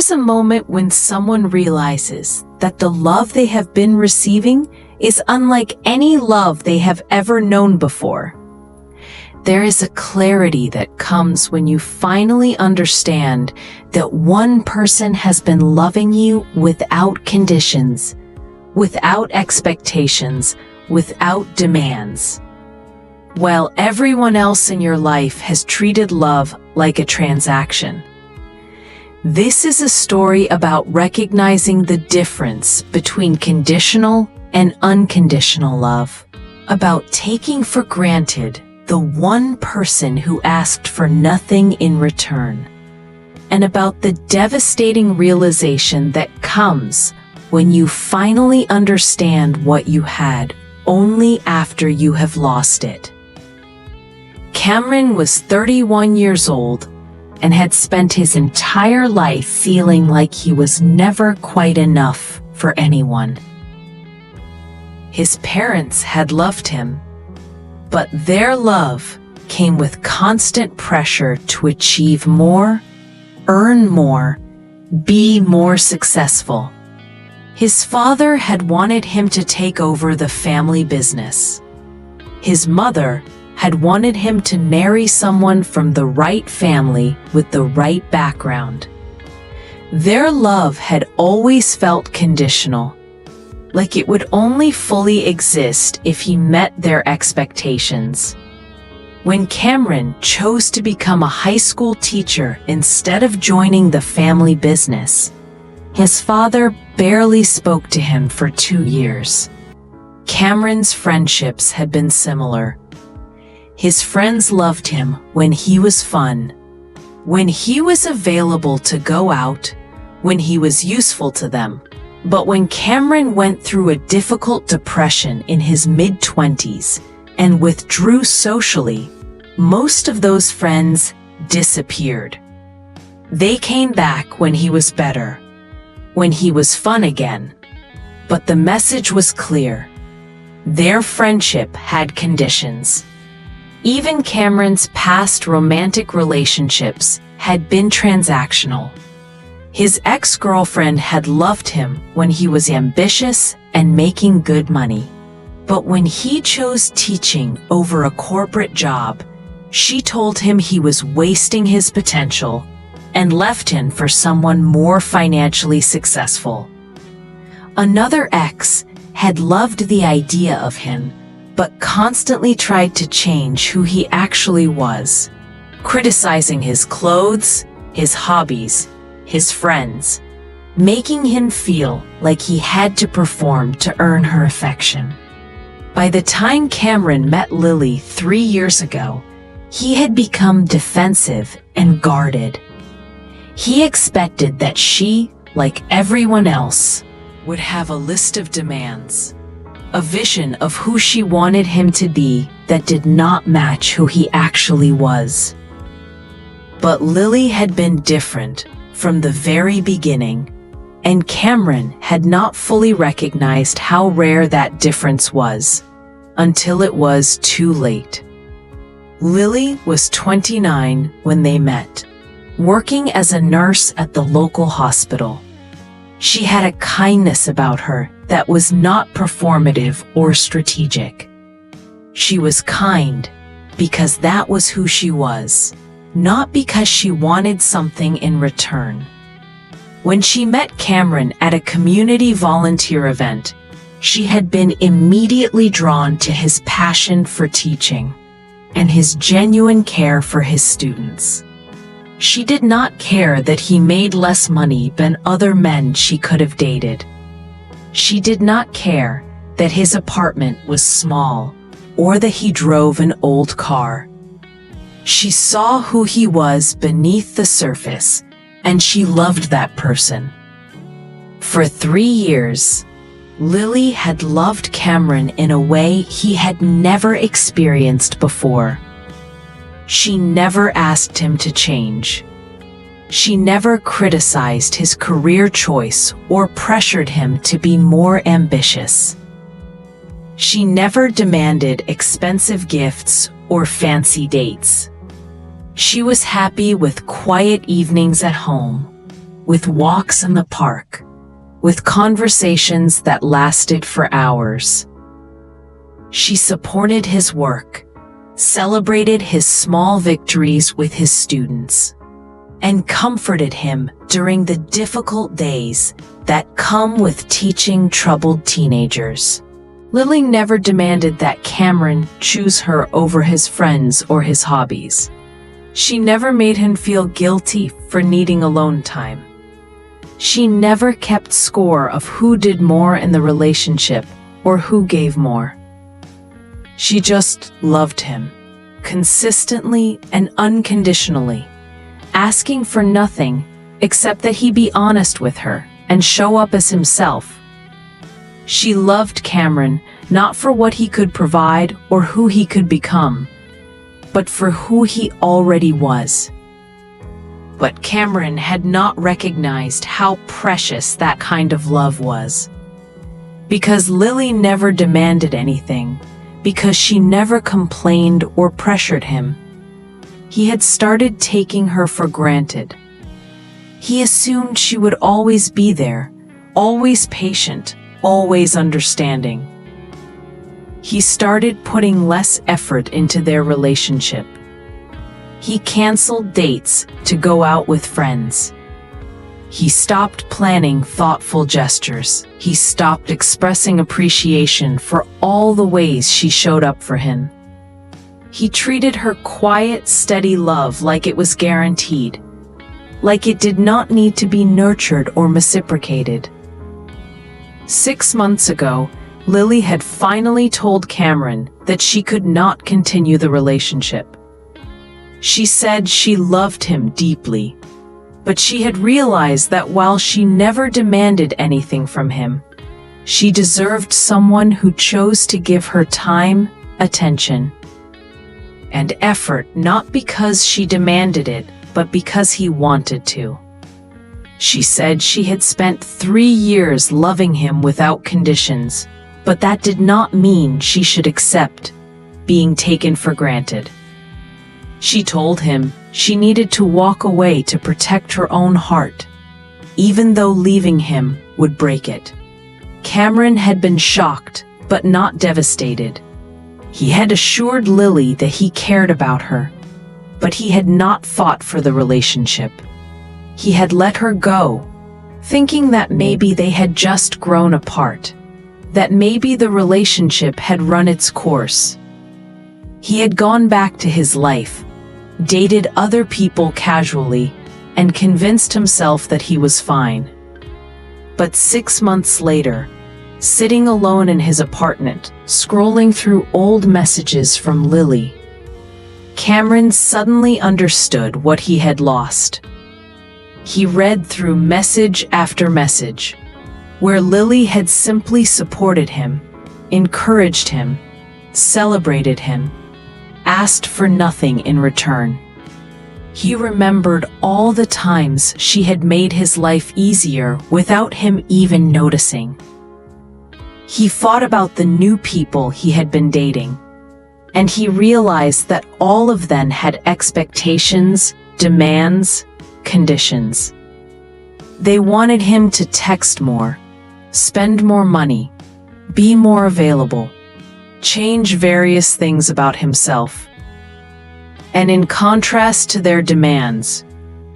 is a moment when someone realizes that the love they have been receiving is unlike any love they have ever known before. There is a clarity that comes when you finally understand that one person has been loving you without conditions, without expectations, without demands, while everyone else in your life has treated love like a transaction. This is a story about recognizing the difference between conditional and unconditional love, about taking for granted the one person who asked for nothing in return, and about the devastating realization that comes when you finally understand what you had only after you have lost it. Cameron was 31 years old and had spent his entire life feeling like he was never quite enough for anyone. His parents had loved him, but their love came with constant pressure to achieve more, earn more, be more successful. His father had wanted him to take over the family business. His mother had wanted him to marry someone from the right family with the right background. Their love had always felt conditional, like it would only fully exist if he met their expectations. When Cameron chose to become a high school teacher instead of joining the family business, his father barely spoke to him for 2 years. Cameron's friendships had been similar. His friends loved him when he was fun, when he was available to go out, when he was useful to them. But when Cameron went through a difficult depression in his mid-20s and withdrew socially, most of those friends disappeared. They came back when he was better, when he was fun again. But the message was clear. Their friendship had conditions. Even Cameron's past romantic relationships had been transactional. His ex-girlfriend had loved him when he was ambitious and making good money. But when he chose teaching over a corporate job, she told him he was wasting his potential and left him for someone more financially successful. Another ex had loved the idea of him, but constantly tried to change who he actually was, criticizing his clothes, his hobbies, his friends, making him feel like he had to perform to earn her affection. By the time Cameron met Lily 3 years ago, he had become defensive and guarded. He expected that she, like everyone else, would have a list of demands, a vision of who she wanted him to be that did not match who he actually was. But Lily had been different from the very beginning, and Cameron had not fully recognized how rare that difference was until it was too late. Lily was 29 when they met, working as a nurse at the local hospital. She had a kindness about her that was not performative or strategic. She was kind because that was who she was, not because she wanted something in return. When she met Cameron at a community volunteer event, she had been immediately drawn to his passion for teaching and his genuine care for his students. She did not care that he made less money than other men she could have dated. She did not care that his apartment was small or that he drove an old car. She saw who he was beneath the surface, and she loved that person. For 3 years, Lily had loved Cameron in a way he had never experienced before. She never asked him to change. She never criticized his career choice or pressured him to be more ambitious. She never demanded expensive gifts or fancy dates. She was happy with quiet evenings at home, with walks in the park, with conversations that lasted for hours. She supported his work, celebrated his small victories with his students, and comforted him during the difficult days that come with teaching troubled teenagers. Lily never demanded that Cameron choose her over his friends or his hobbies. She never made him feel guilty for needing alone time. She never kept score of who did more in the relationship or who gave more. She just loved him, consistently and unconditionally, asking for nothing except that he be honest with her and show up as himself. She loved Cameron not for what he could provide or who he could become, but for who he already was. But Cameron had not recognized how precious that kind of love was. Because Lily never demanded anything, because she never complained or pressured him, he had started taking her for granted. He assumed she would always be there, always patient, always understanding. He started putting less effort into their relationship. He canceled dates to go out with friends. He stopped planning thoughtful gestures. He stopped expressing appreciation for all the ways she showed up for him. He treated her quiet, steady love like it was guaranteed, like it did not need to be nurtured or reciprocated. 6 months ago, Lily had finally told Cameron that she could not continue the relationship. She said she loved him deeply, but she had realized that while she never demanded anything from him, she deserved someone who chose to give her time, attention, and effort, not because she demanded it, but because he wanted to. She said she had spent 3 years loving him without conditions, but that did not mean she should accept being taken for granted. She told him she needed to walk away to protect her own heart, even though leaving him would break it. Cameron had been shocked, but not devastated. He had assured Lily that he cared about her, but he had not fought for the relationship. He had let her go, thinking that maybe they had just grown apart, that maybe the relationship had run its course. He had gone back to his life, dated other people casually, and convinced himself that he was fine. But 6 months later, sitting alone in his apartment, scrolling through old messages from Lily, Cameron suddenly understood what he had lost. He read through message after message, where Lily had simply supported him, encouraged him, celebrated him, asked for nothing in return. He remembered all the times she had made his life easier without him even noticing. He thought about the new people he had been dating, and he realized that all of them had expectations, demands, conditions. They wanted him to text more, spend more money, be more available, change various things about himself. And in contrast to their demands,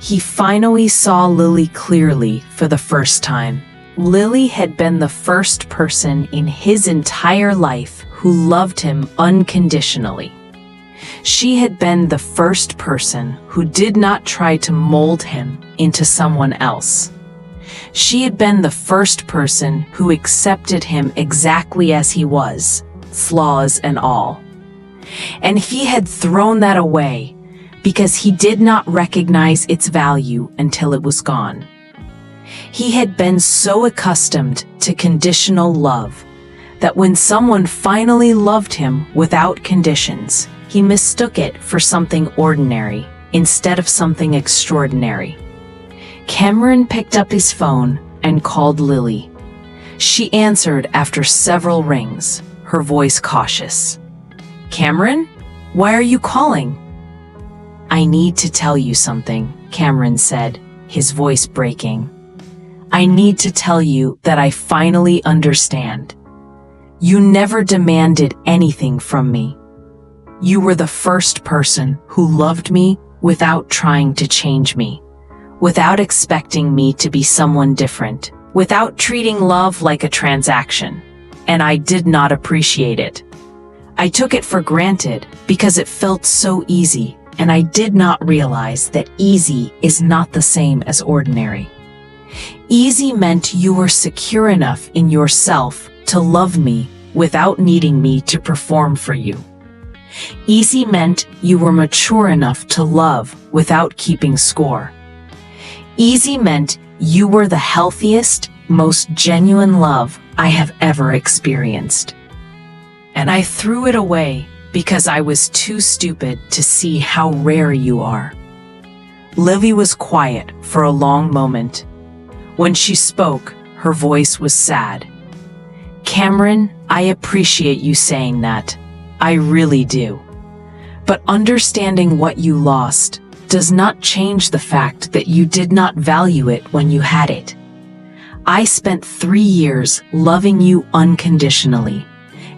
he finally saw Lily clearly for the first time. Lily had been the first person in his entire life who loved him unconditionally. She had been the first person who did not try to mold him into someone else. She had been the first person who accepted him exactly as he was, flaws and all. And he had thrown that away because he did not recognize its value until it was gone. He had been so accustomed to conditional love that when someone finally loved him without conditions, he mistook it for something ordinary instead of something extraordinary. Cameron picked up his phone and called Lily. She answered after several rings, her voice cautious. "Cameron, why are you calling?" "I need to tell you something," Cameron said, his voice breaking. "I need to tell you that I finally understand. You never demanded anything from me. You were the first person who loved me without trying to change me, without expecting me to be someone different, without treating love like a transaction. And I did not appreciate it. I took it for granted because it felt so easy, and I did not realize that easy is not the same as ordinary. Easy meant you were secure enough in yourself to love me without needing me to perform for you. Easy meant you were mature enough to love without keeping score. Easy meant you were the healthiest, most genuine love I have ever experienced. And I threw it away because I was too stupid to see how rare you are." Livy was quiet for a long moment. When she spoke, her voice was sad. "Cameron, I appreciate you saying that. I really do. But understanding what you lost does not change the fact that you did not value it when you had it. I spent 3 years loving you unconditionally,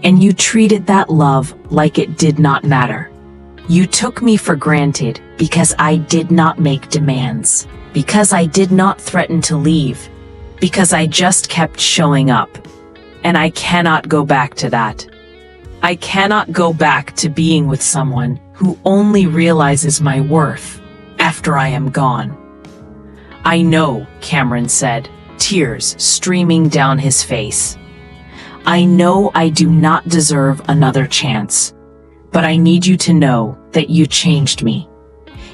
and you treated that love like it did not matter. You took me for granted because I did not make demands, because I did not threaten to leave, because I just kept showing up. And I cannot go back to that. I cannot go back to being with someone who only realizes my worth after I am gone." "I know," Cameron said, tears streaming down his face. "I know I do not deserve another chance, but I need you to know that you changed me.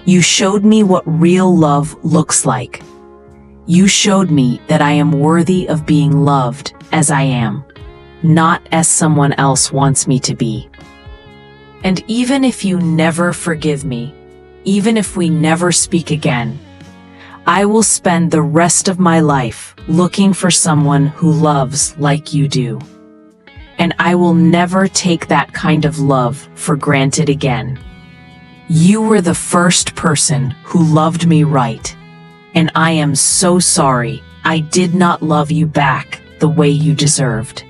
You showed me what real love looks like. You showed me that I am worthy of being loved as I am, not as someone else wants me to be. And even if you never forgive me, even if we never speak again, I will spend the rest of my life looking for someone who loves like you do. And I will never take that kind of love for granted again. You were the first person who loved me right, and I am so sorry I did not love you back the way you deserved."